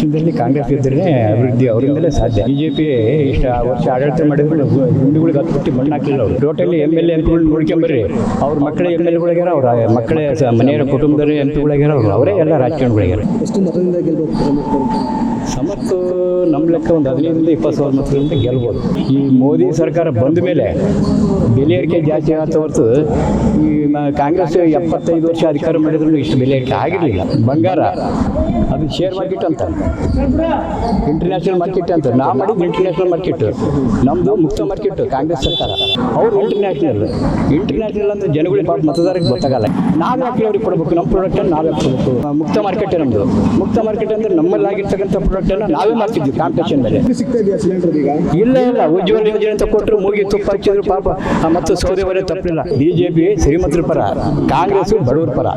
ದಕ್ಷಿಣದಲ್ಲಿ ಕಾಂಗ್ರೆಸ್ ಇದ್ದರೆ ಅಭಿವೃದ್ಧಿ ಅವರಿಂದಲೇ ಸಾಧ್ಯ. ಬಿಜೆಪಿ ಇಷ್ಟು ವರ್ಷ ಆಡಳಿತ ಮಾಡಿದ್ರು ಗುಂಡುಗಳಿಗೆ ಹತ್ತು ಮಣ್ಣು ಹಾಕಿಲ್ಲ ಅವರು. ಟೋಟಲಿ ಎಮ್.ಎಲ್.ಎ ಎಂಪಿಗಳು ನೋಡ್ಕೊಂಬರ್ರಿ, ಅವ್ರ ಮಕ್ಕಳ ಎಮ್.ಎಲ್.ಎಗಳಾಗ್ಯಾರ, ಅವ್ರ ಮಕ್ಕಳ ಮನೆಯವರ ಕುಟುಂಬದವರ ಎಂಪಿಗಳಾಗ್ಯಾರ, ಅವರೇ ಎಲ್ಲ ರಾಜಕಾರಣಿಗಳಾಗ್ಯಾರ. ಎಷ್ಟು ಮತದಿಂದ ಗೆಲ್ಬಹುದು? ಸಮರ್ಥ ನಮ್ಮ ಲೆಕ್ಕ ಒಂದು 15-20 ಮತಗಳಿಂದ ಗೆಲ್ಬೋದು. ಈ ಮೋದಿ ಸರ್ಕಾರ ಬಂದ ಮೇಲೆ ಬೆಲೆ ಏರಿಕೆ ಜಾಸ್ತಿ ಆತ ಹೊರತು ಈ ಕಾಂಗ್ರೆಸ್ 75 ವರ್ಷ ಅಧಿಕಾರ ಮಾಡಿದ್ರು ಇಷ್ಟು ಬೆಲೆ ಏರಿಕೆ ಆಗಿರಲಿಲ್ಲ. ಬಂಗಾರ ಅದು ಶೇರ್ ಮಾರ್ಕೆಟ್ ಅಂತ, ಇಂಟರ್ನ್ಯಾಷನಲ್ ಮಾರ್ಕೆಟ್ ಅಂತ. ನಾವು ಮಾಡಿದ್ದು ಇಂಟರ್ನ್ಯಾಷನಲ್ ಮಾರ್ಕೆಟ್, ನಮ್ಮದು ಮುಕ್ತ ಮಾರ್ಕೆಟ್ ಕಾಂಗ್ರೆಸ್ ಸರ್ಕಾರ. ಅವರು ಇಂಟರ್ನ್ಯಾಷನಲ್ ಅಂದರೆ ಜನಗಳಿಗೆ ಪಾಪ ಮತದಾರರಿಗೆ ಗೊತ್ತಾಗಲ್ಲ. ನಾವು ಯಾಕೆ ಅವ್ರಿಗೆ ಕೊಡಬೇಕು? ನಮ್ಮ ಪ್ರಾಡಕ್ಟನ್ನು ನಾವೇ ಕೊಡಬೇಕು. ಮುಕ್ತ ಮಾರ್ಕೆಟ್ ನಮ್ಮದು. ಮುಕ್ತ ಮಾರ್ಕೆಟ್ ಅಂದರೆ ನಮ್ಮಲ್ಲಾಗಿರ್ತಕ್ಕಂಥ ಪ್ರಾಡಕ್ಟನ್ನು ನಾವೇ ಮಾಡ್ತಿದ್ವಿ ಕಾಂಪಿಟೇಷನ್ ಮೇಲೆ. ಇಲ್ಲ ಉಜ್ವಲ ಯೋಜನೆ ಅಂತ ಕೊಟ್ಟರು, ಮೂಗಿ ತುಪ್ಪ ಹಚ್ಚಿದ್ರು ಪಾಪ ಮತ್ತು ಸೌದೆ ಒಲೆ ತಪ್ಪಿಲ್ಲ. ಬಿಜೆಪಿ ಶ್ರೀಮಂತರ ಪರ, ಕಾಂಗ್ರೆಸ್ ಬಡವರ ಪರ.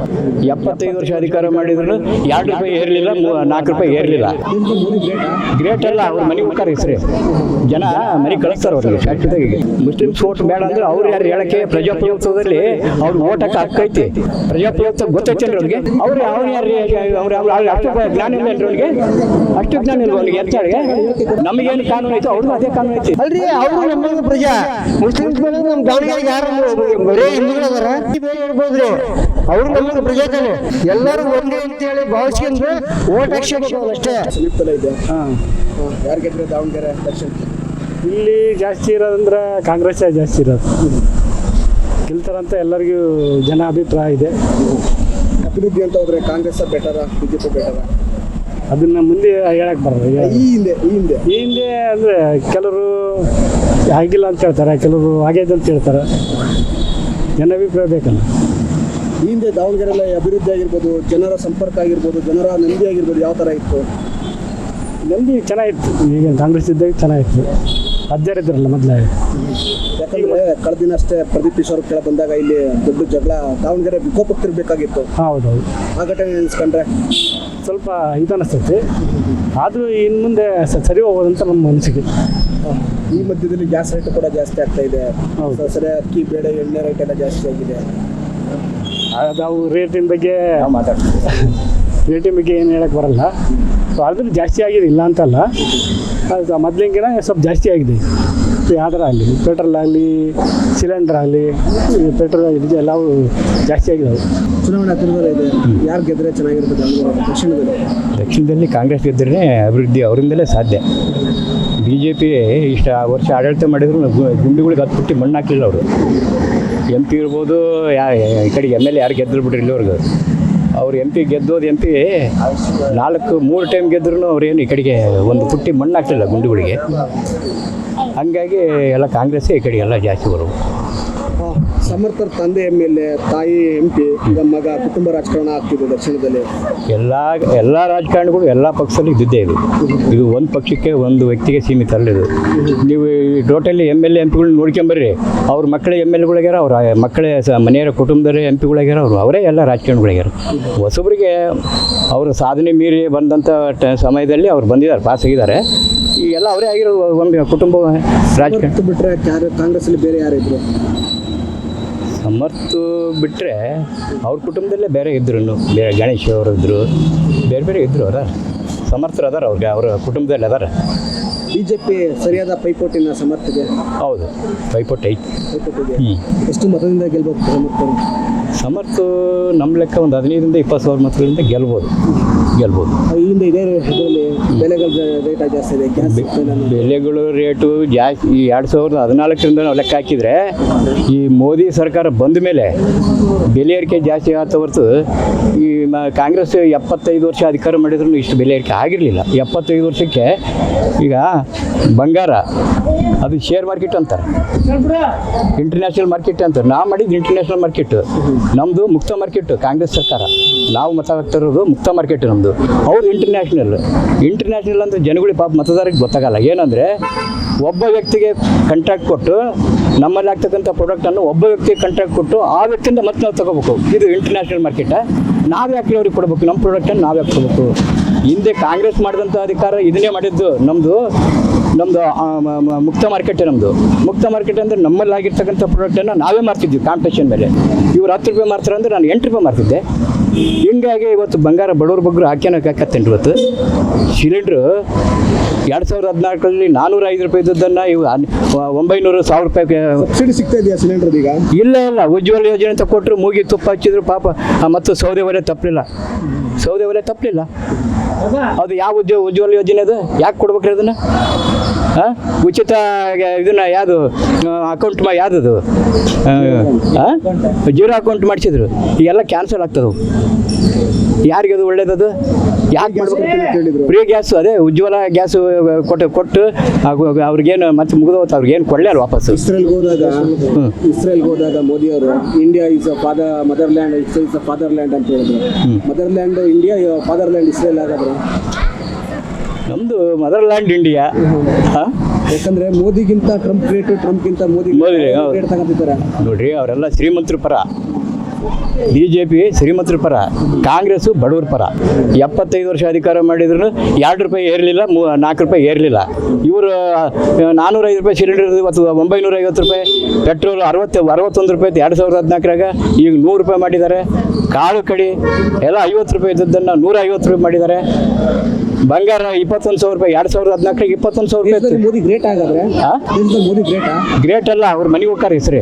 75 ವರ್ಷ ಅಧಿಕಾರ ಮಾಡಿದ್ರು 2 ರೂಪಾಯಿ ಏರಲಿಲ್ಲ, 4 ರೂಪಾಯಿ ಏರಲಿಲ್ಲ. ಗ್ರೇಟ್ ಅಲ್ಲ, ಅವ್ರ ಮನೆಗೆ ಹೋಗ್ತಾರೆ ಹೆಸರೇ. ಜನ ಮನೆಗೆ ಕಳಿಸ್ತಾರೆ ಅವ್ರಿಗೆ ಶಾಶ್ವತವಾಗಿ. ಮುಸ್ಲಿಮ್ಸ್ ಓಟ್ ಬೇಡ ಅಂದ್ರೆ ಅವ್ರು ಯಾರು ಹೇಳಕ್ಕೆ ಪ್ರಜಾಪ್ರಭುತ್ವದಲ್ಲಿ ಅವ್ರು ಓಟ್ ಹಾಕಿ ಹಕ್ಕೈತಿ. ಪ್ರಜಾಪ್ರಭುತ್ವ ಗೊತ್ತೈತೇನ್ರಿ ಅವ್ರಿಗೆ? ಅವ್ರು ಯಾರು ಅಷ್ಟು ಜ್ಞಾನ ಇಲ್ಲ ಅವ್ರಿಗೆ, ಅಷ್ಟು ಜ್ಞಾನ ಇಲ್ವ ಅವ್ರಿಗೆ? ಎತ್ತಾಳಿಗೆ ನಮಗೇನು ಕಾನೂನು ಐತೆ ಅವ್ರಿಗೂ ಅದೇ ಕಾನೂನು ಐತಿ ಅಲ್ರಿ. ಅವರು ನಮ್ಮ ಪ್ರಜಾ ಮುಸ್ಲಿಮ್ಸ್ ಮೇಲೆ ನಮ್ಮ ದಾವಣಗೆರೆಗೆ ಯಾರು ಬರೇ ಹಿಂದೂಗಳದಾರ ಇರ್ಬೋದ್ರಿ. ಅವ್ರು ನಮ್ಮ ಪ್ರಜಾ ತಾನೆ, ಎಲ್ಲರೂ ಒಂದೇ ಅಂತೇಳಿ ಭಾವಿಸ್ಕೊಂಡ್ರೆ ಓಟ್ ಹಾಕ್ಸ್ಬೇಕು ಅಷ್ಟೇ. ಯಾರು ಗೆದ್ರೆ ದಾವಣಗೆರೆ ದಕ್ಷಿಣ ಇಲ್ಲಿ ಜಾಸ್ತಿ ಇರೋದಂದ್ರೆ ಕಾಂಗ್ರೆಸ್ ಜಾಸ್ತಿ ಇರೋದು ಗೆಲ್ತಾರಂತ ಎಲ್ಲರಿಗೂ ಜನ ಅಭಿಪ್ರಾಯ ಇದೆ. ಅಭಿವೃದ್ಧಿ ಅಂತ ಹೋದ್ರೆ ಕಾಂಗ್ರೆಸ್ ಬೆಟರ, ಬಿಜೆಪಿ ಬೆಟರ? ಅದನ್ನ ಮುಂದೆ ಹೇಳಕ್ ಬರಲ್ಲ. ಈ ಹಿಂದೆ ಅಂದ್ರೆ ಕೆಲವರು ಆಗಿಲ್ಲ ಅಂತ ಹೇಳ್ತಾರೆ, ಕೆಲವರು ಆಗ್ಯದ ಅಂತ ಹೇಳ್ತಾರೆ. ಜನ ಅಭಿಪ್ರಾಯ ಬೇಕಲ್ಲ. ಈ ಹಿಂದೆ ದಾವಣಗೆರೆಲ್ಲ ಅಭಿವೃದ್ಧಿ ಆಗಿರ್ಬೋದು, ಜನರ ಸಂಪರ್ಕ ಆಗಿರ್ಬೋದು, ಜನರ ನಂದಿ ಆಗಿರ್ಬೋದು, ಯಾವ ಥರ ಇತ್ತು? ನಂದಿ ಚೆನ್ನಾಗಿತ್ತು. ಈಗ ಕಾಂಗ್ರೆಸ್ ಇದ್ದಾಗ ಚೆನ್ನಾಗಿತ್ತು. ಅಜ್ಜಾರು ಇದ್ರಲ್ಲ ಮೊದಲೇ. ಯಾಕಂದ್ರೆ ಕಳೆದ ದಿನ ಅಷ್ಟೇ ಪ್ರದೀಪ್ ಈಶ್ವರ್ ಕೆಳ ಬಂದಾಗ ಇಲ್ಲಿ ದೊಡ್ಡ ಜಗಳ, ದಾವಣಗೆರೆ ವಿಕೋಪಕ್ಕೆ ತಿರ್ಬೇಕಾಗಿತ್ತು. ಹೌದೌದು. ಆ ಘಟನೆ ನೆನೆಸ್ಕೊಂಡ್ರೆ ಸ್ವಲ್ಪ ಇದು ಅನಿಸ್ತೈತಿ. ಆದರೂ ಇನ್ನು ಮುಂದೆ ಸರಿ ಹೋಗೋದಂತ ನಮ್ಮ ಅನಿಸಿಕೆ. ಈ ಮಧ್ಯದಲ್ಲಿ ಗ್ಯಾಸ್ ರೇಟ್ ಕೂಡ ಜಾಸ್ತಿ ಆಗ್ತಾ ಇದೆ. ಸರಿ, ಅಕ್ಕಿ, ಬೇಳೆ, ಎಣ್ಣೆ ರೇಟ್ ಎಲ್ಲ ಜಾಸ್ತಿ ಆಗಿದೆ. ನಾವು ರೇಟಿನ ಬಗ್ಗೆ ಏನು ಹೇಳಕ್ಕೆ ಬರಲ್ಲ. ಸೊ ಅದ್ರಲ್ಲಿ ಜಾಸ್ತಿ ಆಗಿದೆ, ಇಲ್ಲ ಅಂತಲ್ಲ. ಅದು ಮೊದಲಿಗಿನ ಸ್ವಲ್ಪ ಜಾಸ್ತಿ ಆಗಿದೆ. ಯಾವ್ದಾರ ಆಗಲಿ, ಪೆಟ್ರೋಲ್ ಆಗಲಿ, ಸಿಲಿಂಡರ್ ಆಗಲಿ, ಪೆಟ್ರೋಲ್ ಆಗಲಿ, ಎಲ್ಲವೂ ಜಾಸ್ತಿ ಆಗಿದಾವೆ. ಚುನಾವಣೆ ಹತ್ತಿರದಲ್ಲೇ ಇದೆ. ಯಾರು ಗೆದ್ದರೆ ಚೆನ್ನಾಗಿರುತ್ತೆ ದಕ್ಷಿಣದಲ್ಲಿ ಕಾಂಗ್ರೆಸ್ ಗೆದ್ದರೆ ಅಭಿವೃದ್ಧಿ ಅವರಿಂದಲೇ ಸಾಧ್ಯ. ಬಿಜೆಪಿ ಇಷ್ಟು ವರ್ಷ ಆಡಳಿತ ಮಾಡಿದ್ರು ಗುಂಡುಗಳಿಗೆ 10 ಮಣ್ಣು ಹಾಕಿಲ್ಲ ಅವರು. MP ಇರ್ಬೋದು, ಈ ಕಡೆಗೆ MLA ಯಾರು ಗೆದ್ದರು ಬಿಡ್ರಿ ಇಲ್ಲಿವರೆಗೂ. ಅವ್ರು MP ಗೆದ್ದೋದು MP 3 ಟೈಮ್ ಗೆದ್ರೂ ಅವ್ರೇನು ಈ ಕಡೆಗೆ ಒಂದು ಪುಟ್ಟಿ ಮಣ್ಣು ಹಾಕ್ಲಿಲ್ಲ ಗುಂಡುಗಳಿಗೆ. ಹಂಗಾಗಿ ಎಲ್ಲ ಕಾಂಗ್ರೆಸ್ಸೇ ಈ ಕಡೆಗೆಲ್ಲ ಜಾಸ್ತಿ ಬರೋದು. ಸಮರ್ಥರ ತಂದೆ MLA, ತಾಯಿ MP, ಈಗ ಮಗ, ಕುಟುಂಬ ರಾಜಕಾರಣ ಆಗ್ತಿದೆ ದಕ್ಷಿಣದಲ್ಲಿ. ಎಲ್ಲ ರಾಜಕಾರಣಿಗಳು ಎಲ್ಲ ಪಕ್ಷದಲ್ಲಿ ಇದ್ದಿದ್ದೇ ಇದು ಒಂದು ಪಕ್ಷಕ್ಕೆ ಒಂದು ವ್ಯಕ್ತಿಗೆ ಸೀಮಿತ ಅಲ್ಲ ಇದು. ನೀವು ಟೋಟಲಿ MLA MP ಗಳು ನೋಡ್ಕೊಂಬರ್ರಿ, ಅವ್ರ ಮಕ್ಕಳ MLAಗಳಾಗ್ಯಾರ, ಅವ್ರ ಮಕ್ಕಳ ಮನೆಯವರ ಕುಟುಂಬದವರ MP ಗಳಾಗ್ಯಾರ, ಅವರೇ ಎಲ್ಲ ರಾಜಕಾರಣಿಗಳಾಗ್ಯಾರ. ಹೊಸಬರಿಗೆ ಅವರು ಸಾಧನೆ ಮೀರಿ ಬಂದಂಥ ಸಮಯದಲ್ಲಿ ಅವ್ರು ಬಂದಿದ್ದಾರೆ, ಪಾಸ್ ಆಗಿದ್ದಾರೆ. ಈಗೆಲ್ಲ ಅವರೇ ಆಗಿರೋ ಒಂದು ಕುಟುಂಬ ರಾಜಕಾರಣ. ಬಿಟ್ಟರೆ ಕಾಂಗ್ರೆಸ್ಸಲ್ಲಿ ಬೇರೆ ಯಾರಿದ್ರು? ಸಮರ್ಥ ಬಿಟ್ಟರೆ ಅವ್ರ ಕುಟುಂಬದಲ್ಲೇ ಬೇರೆ ಇದ್ರು, ಬೇರೆ ಗಣೇಶ್ ಅವರು ಇದ್ದರು, ಬೇರೆ ಇದ್ದರು. ಸಮರ್ಥರು ಅದಾರ, ಅವ್ರಿಗೆ ಅವರ ಕುಟುಂಬದಲ್ಲಿ ಅದಾರ. ಬಿಜೆಪಿ ಸರಿಯಾದ ಪೈಪೋಟಿನ ಸಮರ್ಥಗೆ? ಹೌದು, ಪೈಪೋಟಿ ಐತಿ. ಎಷ್ಟು ಮತದಿಂದ ಗೆಲ್ಬೇಕು ಸಮರ್ಥ? ನಮ್ಮ ಲೆಕ್ಕ ಒಂದು 15-20 ಮತಗಳಿಂದ ಗೆಲ್ಬೋದು. ಇಲ್ಲಿಂದ ಇದೇ ಇದರಲ್ಲಿ ಬೆಲೆಗಳ ರೇಟ್ ಜಾಸ್ತಿ ಇದೆ. ಬೆಲೆಗಳು ರೇಟು ಜಾಸ್ತಿ. ಈ 2014ರಿಂದ ನಾವು ಲೆಕ್ಕ ಹಾಕಿದರೆ ಈ ಮೋದಿ ಸರ್ಕಾರ ಬಂದ ಮೇಲೆ ಬೆಲೆ ಏರಿಕೆ ಜಾಸ್ತಿ ಆತ ಹೊರತು ಈ ಕಾಂಗ್ರೆಸ್ 75 ವರ್ಷ ಅಧಿಕಾರ ಮಾಡಿದ್ರು ಇಷ್ಟು ಬೆಲೆ ಏರಿಕೆ ಆಗಿರಲಿಲ್ಲ. 75 ವರ್ಷಕ್ಕೆ ಈಗ ಬಂಗಾರ ಅದು ಶೇರ್ ಮಾರ್ಕೆಟ್ ಅಂತಾರೆ, ಇಂಟರ್ನ್ಯಾಷನಲ್ ಮಾರ್ಕೆಟ್ ಅಂತ. ನಾವು ಮಾಡಿದ್ದು ಇಂಟರ್ನ್ಯಾಷನಲ್ ಮಾರ್ಕೆಟ್, ನಮ್ಮದು ಮುಕ್ತ ಮಾರ್ಕೆಟ್ ಕಾಂಗ್ರೆಸ್ ಸರ್ಕಾರ. ನಾವು ಮತ ಹಾಕ್ತಿರೋದು ಮುಕ್ತ ಮಾರ್ಕೆಟ್ ನಮ್ಮದು. ಅವ್ರು ಇಂಟರ್ನ್ಯಾಷನಲ್ ಅಂತ ಜನಗಳಿಗೆ ಪಾಪ ಮತದಾರರಿಗೆ ಗೊತ್ತಾಗಲ್ಲ. ಏನಂದರೆ ಒಬ್ಬ ವ್ಯಕ್ತಿಗೆ ಕಾಂಟ್ರಾಕ್ಟ್ ಕೊಟ್ಟು ನಮ್ಮಲ್ಲಿ ಆಗ್ತಕ್ಕಂಥ ಪ್ರಾಡಕ್ಟನ್ನು ಒಬ್ಬ ವ್ಯಕ್ತಿಗೆ ಕಾಂಟ್ರಾಕ್ಟ್ ಕೊಟ್ಟು ಆ ವ್ಯಕ್ತಿಯಿಂದ ಮತ್ತೆ ನಾವು ತಗೋಬೇಕು. ಇದು ಇಂಟರ್ನ್ಯಾಷನಲ್ ಮಾರ್ಕೆಟ. ನಾವು ಯಾಕೆ ಅವ್ರಿಗೆ ಕೊಡಬೇಕು? ನಮ್ಮ ಪ್ರಾಡಕ್ಟನ್ನು ನಾವು ಯಾಕೆ ಕೊಡಬೇಕು? ಹಿಂದೆ ಕಾಂಗ್ರೆಸ್ ಮಾಡಿದಂಥ ಅಧಿಕಾರ ಇದನ್ನೇ ಮಾಡಿದ್ದು. ನಮ್ಮದು ಮುಕ್ತ ಮಾರ್ಕೆಟ್. ಮುಕ್ತ ಮಾರ್ಕೆಟ್ ಅಂದರೆ ನಮ್ಮಲ್ಲಿ ಆಗಿರ್ತಕ್ಕಂಥ ಪ್ರಾಡಕ್ಟನ್ನು ನಾವೇ ಮಾರ್ತಿದ್ವಿ ಕಾಂಪಿಟೇಷನ್ ಮೇಲೆ. ಇವ್ರು 10 ರೂಪಾಯಿ ಮಾರ್ತಾರೆ ಅಂದರೆ ನಾನು 8 ರೂಪಾಯಿ ಮಾರ್ತಿದ್ದೆ. ಹಿಂಗಾಗಿ ಇವತ್ತು ಬಂಗಾರ ಬಡವ್ರ ಬಗ್ಗರು ಹಾಕ್ಯನಕತ್ತೇನ್ರಿ ಇವತ್ತು ಸಿಲಿಂಡ್ರು 2014ರಲ್ಲಿ 405 ರೂಪಾಯಿ ಇದ್ದದ್ದನ್ನು ಇವು 900-1000 ರೂಪಾಯಿಗೆ ಸಬ್ಸಿಡಿ ಸಿಗ್ತಾ ಇದೆಯಾ ಸಿಲಿಂಡರ್ ಈಗ? ಇಲ್ಲ ಉಜ್ವಲ ಯೋಜನೆ ಅಂತ ಕೊಟ್ಟರು ಮೂಗಿ ತುಪ್ಪ ಹಚ್ಚಿದ್ರು ಪಾಪ ಮತ್ತು ಸೌದೆ ಒಲೆ ತಪ್ಪಲಿಲ್ಲ ಅದು ಯಾವ ಉಜ್ವಲ ಯೋಜನೆ ಅದು ಯಾಕೆ ಕೊಡ್ಬೇಕ್ರಿ ಅದನ್ನು? ಉಚಿತ ಇದನ್ನ ಯಾವುದು ಅಕೌಂಟ್ ಯಾವುದದು ಜೀರೋ ಅಕೌಂಟ್ ಮಾಡಿಸಿದ್ರು, ಈಗೆಲ್ಲ ಕ್ಯಾನ್ಸಲ್ ಆಗ್ತದೆ. ಯಾರಿಗೆ ಅದು ಒಳ್ಳೇದದು? ಯಾಕೆ ಮಾಡ್ಬೇಕು? ಫ್ರೀ ಗ್ಯಾಸು ಅದೇ ಉಜ್ವಲ ಗ್ಯಾಸು ಕೊಟ್ಟು ಅವ್ರಿಗೇನು ಮತ್ತೆ ಮುಗಿದೋತು, ಅವ್ರಿಗೇನು ಕೊಡಲೇ ಅಲ್ಲ ವಾಪಸ್ಸು. ಇಸ್ರೇಲ್ಗೆ ಹೋದಾಗ ಮೋದಿ ಅವರು India is motherland, is fatherland ಅಂತ ಹೇಳಿದ್ರು. ಮದರ್ಲ್ಯಾಂಡ್ ಇಂಡಿಯಾ, ಫಾದರ್ಲ್ಯಾಂಡ್ ಇಸ್ರೇಲ್ ಆಗಿದ್ರೆ ನಮ್ಮದು ಮದರ್ಲ್ಯಾಂಡ್ ಇಂಡಿಯಾ. ಯಾಕಂದ್ರೆ ಮೋದಿಗಿಂತ ಟ್ರಂಪ್ ಗ್ರೇಟ್, ಟ್ರಂಪ್ಗಿಂತ ಮೋದಿ ತಗೊಂಡಿದ್ದಾರೆ ನೋಡ್ರಿ. ಅವರೆಲ್ಲ ಶ್ರೀಮಂತರ ಪರ, BJP ಶ್ರೀಮಂತರ ಪರ, ಕಾಂಗ್ರೆಸ್ಸು ಬಡವ್ರ ಪರ. 75 ವರ್ಷ ಅಧಿಕಾರ ಮಾಡಿದ್ರು 2 ರೂಪಾಯಿ ಏರಲಿಲ್ಲ, 4 ರೂಪಾಯಿ ಏರಲಿಲ್ಲ. ಇವರು 405 ರೂಪಾಯಿ ಸಿಲಿಂಡರ್, ಇವತ್ತು 950 ರೂಪಾಯಿ. ಪೆಟ್ರೋಲ್ 61 ರೂಪಾಯಿ 2014ರಾಗ, ಈಗ 100 ರೂಪಾಯಿ ಮಾಡಿದ್ದಾರೆ. ಕಾಳು ಕಡಿ ಎಲ್ಲ 50 ರೂಪಾಯಿ ಇದ್ದದ್ದನ್ನು 150 ರೂಪಾಯಿ ಮಾಡಿದ್ದಾರೆ. ಬಂಗಾರ 21,000 ರೂಪಾಯಿ 2014ರಾಗ 21,000 ರೂಪಾಯಿ. ಮೋದಿ ಗ್ರೇಟ್ ಆಗಿದ್ರೆ ಮೋದಿ ಗ್ರೇಟ್ ಅಲ್ಲ, ಅವ್ರ ಮನೆಗೆ ಹೋಗ್ತಾರೆ ಹೆಸರೇ.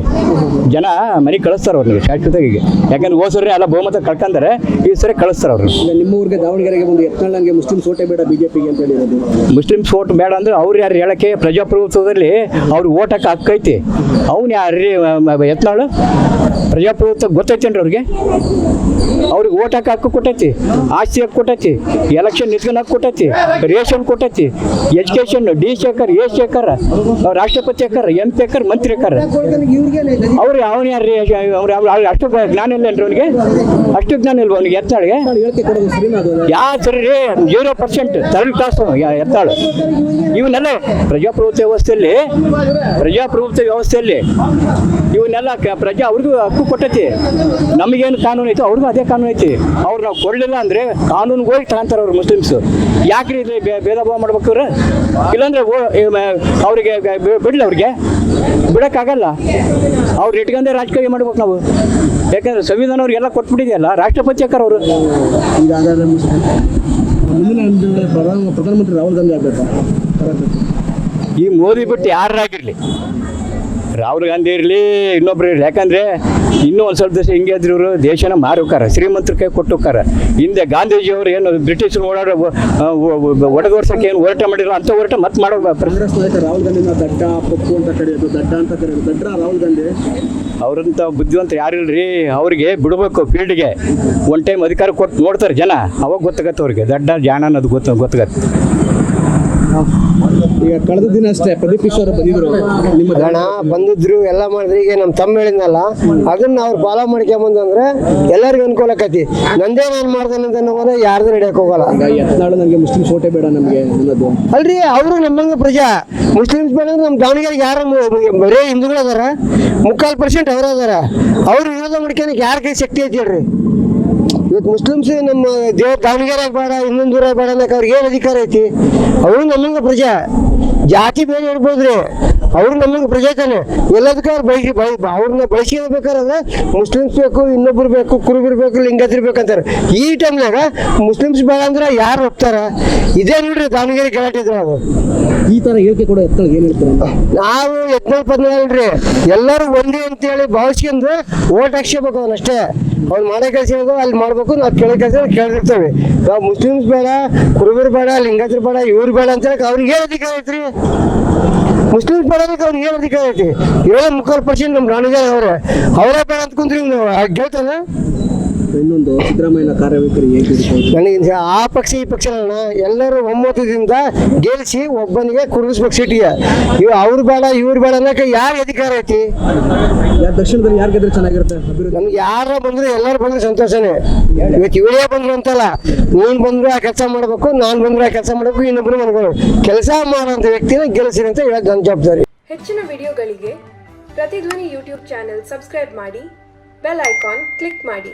ಜನ ಮನೆಗೆ ಕಳಿಸ್ತಾರೆ ಅವ್ರಿಗೆ ಶಾಶ್ವತವಾಗಿ. ಯಾಕಂದ್ರೆ ಹೋಸರ್ರೆ ಎಲ್ಲ ಬಹುಮತ ಕಳ್ಕೊಂತಾರೆ, ಈ ಸರಿ ಕಳಿಸ್ತಾರೆ ಅವ್ರು. ನಿಮ್ಮ ಊರಿಗೆ ದಾವಣಗೆರೆಗೆ ಬಂದು ಯತ್ನಾಳಂಗೆ ಮುಸ್ಲಿಮ್ಸ್ ಓಟೇ ಬೇಡ BJPಗೆ ಅಂತ ಹೇಳಿರೋದು. ಮುಸ್ಲಿಮ್ಸ್ ಓಟ್ ಬೇಡ ಅಂದ್ರೆ ಅವ್ರು ಯಾರು ಹೇಳಕ್ಕೆ? ಪ್ರಜಾಪ್ರಭುತ್ವದಲ್ಲಿ ಅವ್ರು ಓಟ್ ಹಾಕಿ ಹಕ್ಕೈತಿ. ಅವ್ನು ಯಾರ್ರಿ ಯತ್ನಾಳು? ಪ್ರಜಾಪ್ರಭುತ್ವ ಗೊತ್ತೈತೇನ್ರಿ ಅವ್ರಿಗೆ? ಅವ್ರಿಗೆ ಓಟ್ ಹಾಕಿ ಹಕ್ಕು ಕೊಟ್ಟೈತಿ, ಆಸ್ತಿ ಹಕ್ಕು ಕೊಟ್ಟೈತಿ, ಎಲೆಕ್ಷನ್ ನಿಂತ್ಕೊಂಡು ಹಕ್ಕು ಕೊಟ್ಟೈತಿ, ರೇಷನ್ ಕೊಟ್ಟೈತಿ, education D Shekhar, A Shekhar, ರಾಷ್ಟ್ರಪತಿ ಹಾಕಾರ, MP ಹಾಕಾರ, ಮಂತ್ರಿ ಹಾಕಾರ. ಅವ್ರು ಅವನು ಯಾರ್ರಿ? ಅಷ್ಟು ಜ್ಞಾನ ಇಲ್ಲೇನ್ರಿ ಅವನಿಗೆ? ಅಷ್ಟು ಜ್ಞಾನ ಇಲ್ವ ಅವನಿಗೆ ಯತ್ನಾಳಿಗೆ? ಯಾ ಸರಿ ರೀ, 0% ಥರ್ಡ್ ಕ್ಲಾಸ್ ಯತ್ನಾಳು. ಇವನ್ನೆಲ್ಲ ಪ್ರಜಾಪ್ರಭುತ್ವ ವ್ಯವಸ್ಥೆಯಲ್ಲಿ ಇವನ್ನೆಲ್ಲ ಅವ್ರಿಗೂ ಹಕ್ಕು ಕೊಟ್ಟೈತಿ. ನಮಗೇನು ಕಾನೂನು ಐತಿ ಅವ್ರಿಗೂ ಅದೇ ಕಾನೂನು ಐತಿ. ಅವ್ರು ನಾವು ಕೊಡಲಿಲ್ಲ ಅಂದರೆ ಕಾನೂನಿಗೆ ಹೋಗಿ ತಗೊಂತಾರೆ ಅವ್ರು ಮುಸ್ಲಿಮ್ಸು. ಯಾಕ್ರಿ ಇದು ಭೇದ ಭಾವ ಮಾಡ್ಬೇಕು ಅವ್ರು? ಇಲ್ಲಾಂದ್ರೆ ಅವರಿಗೆ ಬಿಡಲಿ, ಅವ್ರಿಗೆ ಬಿಡೋಕ್ಕಾಗಲ್ಲ. ಅವ್ರು ಇಟ್ಕೊಂಡೆ ರಾಜಕೀಯ ಮಾಡ್ಬೇಕು ನಾವು. ಯಾಕಂದ್ರೆ ಸಂವಿಧಾನ ಅವ್ರಿಗೆಲ್ಲ ಕೊಟ್ಬಿಟ್ಟಿದೆಯಲ್ಲ, ರಾಷ್ಟ್ರಪತಿ ಹಾಕಾರ ಅವರು. ಪ್ರಧಾನಮಂತ್ರಿ ರಾಹುಲ್ ಗಾಂಧಿ ಆಗಬೇಕು. ಈ ಮೋದಿ ಬಿಟ್ಟು ಯಾರಾಗಿರಲಿ, ರಾಹುಲ್ ಗಾಂಧಿ ಇರಲಿ, ಇನ್ನೊಬ್ರು ಇರಲಿ. ಯಾಕಂದರೆ ಇನ್ನೂ ಒಂದು ಸ್ವಲ್ಪ ದಿವಸ ಹಿಂಗೆ ಇದ್ರು ಇವರು ದೇಶನ ಮಾರೋಕಾರ, ಶ್ರೀಮಂತರ ಕೈ ಕೊಟ್ಟೋಕಾರ. ಹಿಂದೆ ಗಾಂಧೀಜಿಯವರು ಏನು ಬ್ರಿಟಿಷರು ಓಡಾಡೋ ಒಡೆದೋರ್ಸಕ್ಕೆ ಏನು ಹೋರಾಟ ಮಾಡಿರೋ ಅಂಥ ಹೋರಾಟ ಮತ್ತೆ ಮಾಡೋ. ಕಾಂಗ್ರೆಸ್ ನಾಯಕ ರಾಹುಲ್ ಗಾಂಧಿನ ದಡ್ಡ, ಪಪ್ಪು ಅಂತ ಕರೆಯೋದು, ದಡ್ಡ ಅಂತ ಕರೆಯೋದು. ದಡ್ಡ ರಾಹುಲ್ ಗಾಂಧಿ ಅವ್ರಂಥ ಬುದ್ಧಿವಂತರು ಯಾರಿಲ್ರಿ. ಅವ್ರಿಗೆ ಬಿಡಬೇಕು ಫೀಲ್ಡ್ಗೆ. ಒನ್ ಟೈಮ್ ಅಧಿಕಾರ ಕೊಟ್ಟು ನೋಡ್ತಾರೆ ಜನ, ಅವಾಗ ಗೊತ್ತಾಗತ್ತೆ ಅವ್ರಿಗೆ ದಡ್ಡ ಜಾಣ ಅನ್ನೋದು ಗೊತ್ತಾಗತ್ತೆ. ಈಗ ಕಳೆದ ದಿನ ಅಷ್ಟೇ ಪ್ರದೀಪ್ ಈಶ್ವರ್ ಬಂದಿದ್ರು, ನಿಮ್ಮ ಗಣ ಬಂದಿದ್ರು, ಎಲ್ಲ ಮಾಡಿದ್ರು. ಈಗ ನಮ್ಮ ತಮ್ಮ ಹೇಳಿದ್ನಲ್ಲ, ಅದನ್ನ ಅವ್ರು ಫಾಲೋ ಮಾಡ್ಕೊಂಬಂದ್ರೆ ಎಲ್ಲರಿಗೂ ಅನುಕೂಲ ಆಕೈತಿ. ನಂದೇ ನಾನು ಮಾಡ್ದೇನೆ ಅಂತ ಹೋದ್ರೆ ಯಾರ್ದು ನಡೆಯಕ್ಕೆ ಹೋಗಲ್ಲ. ಯತ್ನಾಳು ನನಗೆ ಮುಸ್ಲಿಮ್ಸ್ ಓಟೇ ಬೇಡ ನಮಗೆ ಅನ್ನೋದು ಅಲ್ರಿ. ಅವರು ನಮ್ಮಂಗ ಪ್ರಜಾ ಮುಸ್ಲಿಮ್ಸ್ ಬೇಡ ಅಂದ್ರೆ ನಮ್ಮ ದಾವಣಗೆರೆಗೆ ಯಾರು ಬರೀ ಹಿಂದೂಗಳು ಅದಾರ, 3/4% ಅವರು ಅದಾರ. ಅವ್ರು ವಿರೋಧ ಮಾಡ್ಕೊಳಕ್ಕೆ ಯಾರ ಕೈ ಶಕ್ತಿ ಐತಿ ಹೇಳ್ರಿ? ಇವತ್ತು ಮುಸ್ಲಿಮ್ಸ್ ನಮ್ಮ ದಾವಣಗೆರೆಗೆ ಬೇಡ, ಇನ್ನೊಂದು ದೂರ ಬೇಡ ಅನ್ನಕ್ಕೆ ಅವ್ರಿಗೆ ಏನು ಅಧಿಕಾರ ಐತಿ? ಅವರು ನಮ್ಮಂಗ ಪ್ರಜಾ. ಜಾತಿ ಬೇರೆ ಇರ್ಬೋದ್ರಿ, ಅವ್ರು ನಮಗೆ ಪ್ರಜೆ ತಾನೆ. ಎಲ್ಲದಕ್ಕೂ ಅವ್ರು ಅವ್ರನ್ನ ಬಳಸ್ಕೋಬೇಕಾದ್ರೆ ಮುಸ್ಲಿಮ್ಸ್ ಬೇಕು, ಇನ್ನೊಬ್ರು ಬೇಕು, ಕುರುಬರು ಬೇಕು, ಲಿಂಗಾಯತರು ಬೇಕಂತಾರೆ. ಈ ಟೈಮ್ನಾಗ ಮುಸ್ಲಿಮ್ಸ್ ಬೇಡ ಅಂದ್ರೆ ಯಾರು ಹೋಗ್ತಾರ? ಇದೇ ನೋಡ್ರಿ ದಾವಣಗೆರೆ ಗಲಾಟೆ ಇದ್ರೆ ಅದು. ಈ ಥರ ಹೇಳಿಕೆ ಕೂಡ ಎತ್ತಳಿಗೆ ಏನು ಹೇಳ್ತಾರೆ? ನಾವು ಯತ್ನಾಳ್ ಎಲ್ಲರೂ ಒಂದೇ ಅಂತೇಳಿ ಭಾವಿಸ್ಕೊಂಡು ಓಟ್ ಹಾಕ್ಸ್ಕೋಬೇಕು ಅವನಷ್ಟೇ. ಅವ್ನು ಮಾಡೋ ಕೆಲಸ ಅಲ್ಲಿ ಮಾಡ್ಬೇಕು, ನಾವು ಕೇಳೋ ಕೆಲಸ ಕೇಳಿರ್ತೇವೆ. ನಾವು ಮುಸ್ಲಿಮ್ಸ್ ಬೇಡ, ಕುರುಬರು ಬೇಡ, ಲಿಂಗಾಯತರು ಬೇಡ, ಇವ್ರು ಬೇಡ ಅಂತ ಹೇಳಕ್ಕೆ ಅವ್ರಿಗೆ ಏನು ಅಧಿಕಾರ ಐತ್ರಿ? ಮುಸ್ಲಿಮ್ಸ್ ಬೇಡಕ್ಕೆ ಅವ್ರಿಗೆ ಏನು ಅಧಿಕಾರ ಐತಿ? 3/4% ನಮ್ಮ ದಾವಣಗೆರೆ ಅವರೇ ಬೇಡ ಅಂತ ಕುಂತ್ರಿ ಗೆಲ್ತಾನೆ. ಇನ್ನೊಂದು ಸಿದ್ದರಾಮಯ್ಯನ ಕಾರ್ಯವೈಖರಿ ನನಗೆ ಆ ಪಕ್ಷ ಈ ಪಕ್ಷ ಎಲ್ಲರೂ ಒಮ್ಮತದಿಂದ ಗೆಲ್ಲಿಸಿ ಒಬ್ಬನಿಗೆ ಕುರ್ದಿಸ್ಬೇಕು ಸೀಟಿಗೆ. ಅವ್ರು ಬೇಡ ಇವ್ರು ಬೇಡ ಅನ್ನೋಕೆ ಯಾರು ಅಧಿಕಾರ ಐತಿ? ದಕ್ಷಿಣದಲ್ಲಿ ಯಾರು ಗೆದ್ರೆ ಚೆನ್ನಾಗಿರುತ್ತೆ ಅಭಿವೃದ್ಧಿ? ನಮ್ಗೆ ಯಾರು ಬಂದ್ರು ಎಲ್ಲರೂ ಬಂದ್ರೆ ಸಂತೋಷನೇ. ಇವತ್ತು ಇವರೇ ಬಂದ್ರು ಅಂತಲ್ಲ, ನೀನು ಬಂದ್ರು ಆ ಕೆಲಸ ಮಾಡ್ಬೇಕು, ನಾನು ಬಂದ್ರು ಆ ಕೆಲಸ ಮಾಡ್ಬೇಕು, ಇನ್ನೊಬ್ರು ಮನ್ಗಳು ಕೆಲಸ ಮಾಡೋಂಥ ವ್ಯಕ್ತಿನ ಗೆಲ್ಲಿಸಿರಿ ಅಂತ ಹೇಳೋದು ನನ್ನ ಜವಾಬ್ದಾರಿ. ಹೆಚ್ಚಿನ ವಿಡಿಯೋಗಳಿಗೆ ಪ್ರತಿಧ್ವನಿ ಯೂಟ್ಯೂಬ್ ಚಾನೆಲ್ ಸಬ್ಸ್ಕ್ರೈಬ್ ಮಾಡಿ, ಬೆಲ್ ಐಕಾನ್ ಕ್ಲಿಕ್ ಮಾಡಿ.